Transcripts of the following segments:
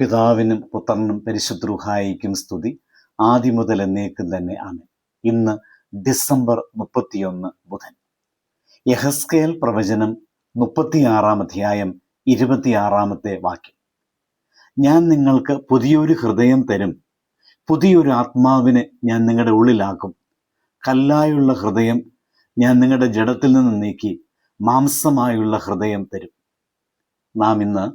പിതാവിനും പുത്രനും പരിശുദ്ധ റൂഹായിക്കും സ്തുതി, ആദ്യം മുതൽ എന്നേക്കും തന്നെ. ആമേൻ. ഇന്ന് ഡിസംബർ 31 ബുധൻ. യെഹെസ്കേൽ പ്രവചനം 36 അധ്യായം 26 വാക്യം. ഞാൻ നിങ്ങൾക്ക് പുതിയൊരു ഹൃദയം തരും, പുതിയൊരു ആത്മാവിനെ ഞാൻ നിങ്ങളുടെ ഉള്ളിലാക്കും. കല്ലായുള്ള ഹൃദയം ഞാൻ നിങ്ങളുടെ ജഡത്തിൽ നിന്ന് നീക്കി മാംസമായുള്ള ഹൃദയം തരും. നാം ഇന്ന്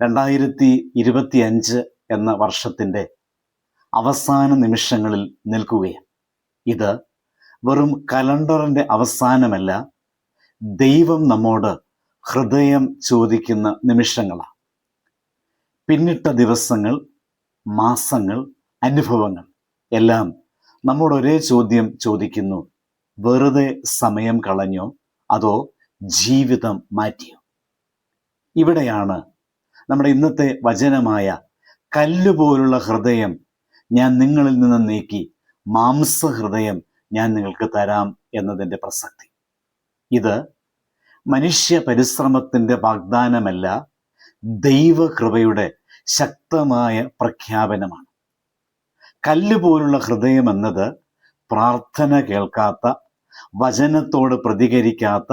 2025 എന്ന വർഷത്തിൻ്റെ അവസാന നിമിഷങ്ങളിൽ നിൽക്കുകയാണ്. ഇത് വെറും കലണ്ടറിൻ്റെ അവസാനമല്ല, ദൈവം നമ്മോട് ഹൃദയം ചോദിക്കുന്ന നിമിഷങ്ങളാണ്. പിന്നിട്ട ദിവസങ്ങൾ, മാസങ്ങൾ, അനുഭവങ്ങൾ എല്ലാം നമ്മോട് ഒരേ ചോദ്യം ചോദിക്കുന്നു: വെറുതെ സമയം കളഞ്ഞോ, അതോ ജീവിതം മാറ്റിയോ? ഇവിടെയാണ് നമ്മുടെ ഇന്നത്തെ വചനമായ കല്ലുപോലുള്ള ഹൃദയം ഞാൻ നിങ്ങളിൽ നിന്ന് നീക്കി മാംസഹൃദയം ഞാൻ നിങ്ങൾക്ക് തരാം എന്നതിൻ്റെ പ്രസക്തി. ഇത് മനുഷ്യ പരിശ്രമത്തിൻ്റെ വാഗ്ദാനമല്ല, ദൈവകൃപയുടെ ശക്തമായ പ്രഖ്യാപനമാണ്. കല്ലുപോലുള്ള ഹൃദയം എന്നത് പ്രാർത്ഥന കേൾക്കാത്ത, വചനത്തോട് പ്രതികരിക്കാത്ത,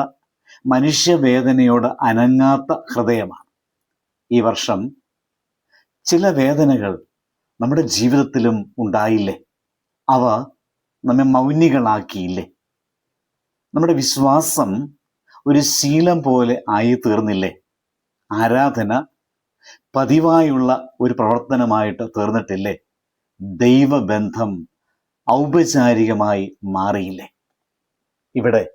മനുഷ്യവേദനയോട് അനങ്ങാത്ത ഹൃദയമാണ്. ഈ വർഷം ചില വേദനകൾ നമ്മുടെ ജീവിതത്തിലും ഉണ്ടായില്ലേ? അവ നമ്മെ മൗനികളാക്കിയില്ലേ? നമ്മുടെ വിശ്വാസം ഒരു ശീലം പോലെ ആയി തീർന്നില്ലേ? ആരാധന പതിവായുള്ള ഒരു പ്രവർത്തനമായിട്ട് തീർന്നിട്ടില്ലേ? ദൈവബന്ധം ഔപചാരികമായി മാറിയില്ലേ? ഇവിടെ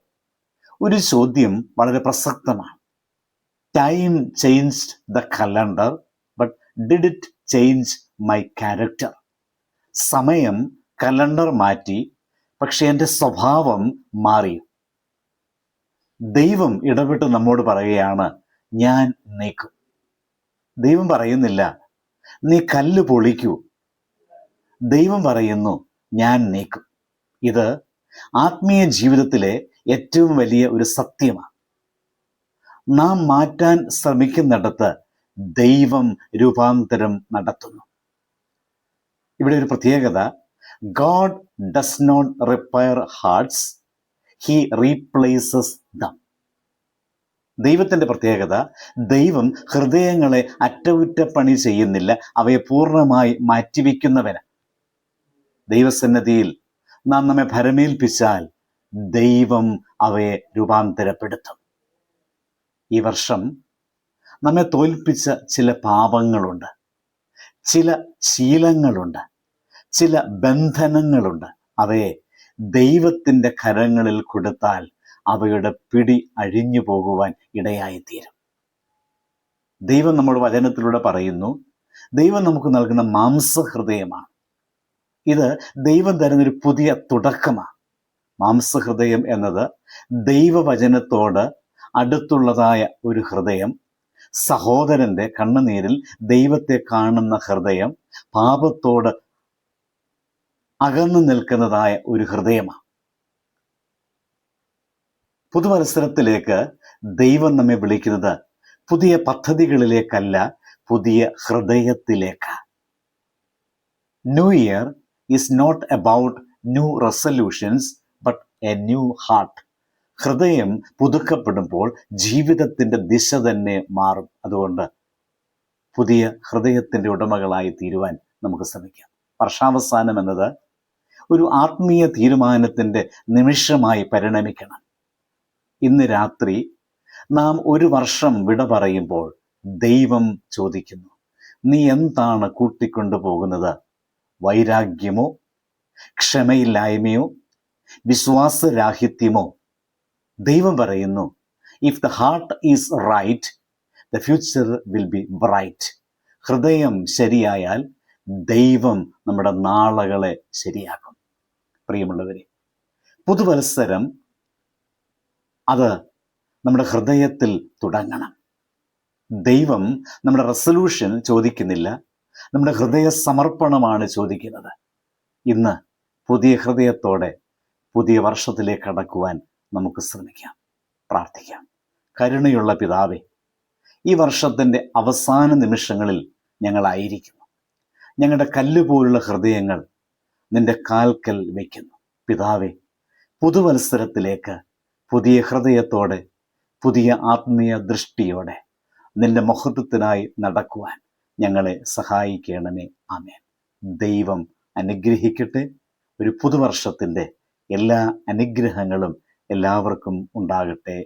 ഒരു ചോദ്യം വളരെ പ്രസക്തമാണ്. Time changed the calendar, but did it change my character? സമയം കലണ്ടർ മാറ്റി, പക്ഷെ എൻ്റെ സ്വഭാവം മാറി. ദൈവം ഇടപെട്ട് നമ്മോട് പറയുകയാണ്, ഞാൻ നീക്കും. ദൈവം പറയുന്നില്ല നീ കല്ല് പൊളിക്കൂ. ദൈവം പറയുന്നു, ഞാൻ നീക്കും. ഇത് ആത്മീയ ജീവിതത്തിലെ ഏറ്റവും വലിയ ഒരു സത്യമാണ്. നാം മാറ്റാൻ ശ്രമിക്കുന്നിടത്ത് ദൈവം രൂപാന്തരം നടത്തുന്നു. ഇവിടെ ഒരു പ്രത്യേകത: God does not repair hearts, he replaces them. ദൈവത്തിൻ്റെ പ്രത്യേകത, ദൈവം ഹൃദയങ്ങളെ അറ്റകുറ്റപ്പണി ചെയ്യുന്നില്ല, അവയെ പൂർണ്ണമായി മാറ്റിവെക്കുന്നവന്. ദൈവസന്നിധിയിൽ നാം നമ്മെ ഭരമേൽപ്പിച്ചാൽ ദൈവം അവയെ രൂപാന്തരപ്പെടുത്തും. ഈ വർഷം നമ്മെ തോൽപ്പിച്ച ചില പാപങ്ങളുണ്ട്, ചില ശീലങ്ങളുണ്ട്, ചില ബന്ധനങ്ങളുണ്ട്. അവയെ ദൈവത്തിൻ്റെ കരങ്ങളിൽ കൊടുത്താൽ അവയുടെ പിടി അഴിഞ്ഞു പോകുവാൻ ഇടയായിത്തീരും. ദൈവം നമ്മുടെ വചനത്തിലൂടെ പറയുന്നു, ദൈവം നമുക്ക് നൽകുന്ന മാംസഹൃദയമാണ്. ഇത് ദൈവം തരുന്നൊരു പുതിയ തുടക്കമാണ്. മാംസഹൃദയം എന്നത് ദൈവവചനത്തോട് അടുത്തുള്ളതായ ഒരു ഹൃദയം, സഹോദരൻ്റെ കണ്ണുനീരിൽ ദൈവത്തെ കാണുന്ന ഹൃദയം, പാപത്തോട് അകന്നു നിൽക്കുന്നതായ ഒരു ഹൃദയമാണ്. പുതുവത്സരത്തിലേക്ക് ദൈവം നമ്മെ വിളിക്കുന്നത് പുതിയ പദ്ധതികളിലേക്കല്ല, പുതിയ ഹൃദയത്തിലേക്ക്. New year is not about new resolutions but a new heart. ഹൃദയം പുതുക്കപ്പെടുമ്പോൾ ജീവിതത്തിൻ്റെ ദിശ തന്നെ മാറും. അതുകൊണ്ട് പുതിയ ഹൃദയത്തിൻ്റെ ഉടമകളായി തീരുവാൻ നമുക്ക് ശ്രമിക്കാം. വർഷാവസാനം എന്നത് ഒരു ആത്മീയ തീരുമാനത്തിൻ്റെ നിമിഷമായി പരിണമിക്കണം. ഇന്ന് രാത്രി നാം ഒരു വർഷം വിട പറയുമ്പോൾ ദൈവം ചോദിക്കുന്നു, നീ എന്താണ് കൂട്ടിക്കൊണ്ടു പോകുന്നത്? വൈരാഗ്യമോ, ക്ഷമയില്ലായ്മയോ, വിശ്വാസരാഹിത്യമോ? ദൈവം പറയുന്നു, if the heart is right, the future will be bright. ഹൃദയം ശരിയായാൽ ദൈവം നമ്മുടെ നാളുകളെ ശരിയാക്കും. പ്രിയമുള്ളവരെ, പുതുവത്സരം അത് നമ്മുടെ ഹൃദയത്തിൽ തുടങ്ങണം. ദൈവം നമ്മുടെ റെസല്യൂഷൻ ചോദിക്കുന്നില്ല, നമ്മുടെ ഹൃദയ സമർപ്പണമാണ് ചോദിക്കുന്നത്. ഇന്ന് പുതിയ ഹൃദയത്തോടെ പുതിയ വർഷത്തിലേക്ക് കടക്കുവാൻ നമുക്ക് ശ്രമിക്കാം, പ്രാർത്ഥിക്കാം. കരുണയുള്ള പിതാവേ, ഈ വർഷത്തിൻ്റെ അവസാന നിമിഷങ്ങളിൽ ഞങ്ങളായിരിക്കുന്നു. ഞങ്ങളുടെ കല്ലുപോലുള്ള ഹൃദയങ്ങൾ നിന്റെ കാൽക്കൽ വയ്ക്കുന്നു. പിതാവേ, പുതുവത്സരത്തിലേക്ക് പുതിയ ഹൃദയത്തോടെ, പുതിയ ആത്മീയ ദൃഷ്ടിയോടെ നിന്റെ മഹത്വത്തിനായി നടക്കുവാൻ ഞങ്ങളെ സഹായിക്കണമേ. ആമേൻ. ദൈവം അനുഗ്രഹിക്കട്ടെ. ഒരു പുതുവർഷത്തിൻ്റെ എല്ലാ അനുഗ്രഹങ്ങളും എല്ലാവർക്കും ഉണ്ടാകട്ടെ.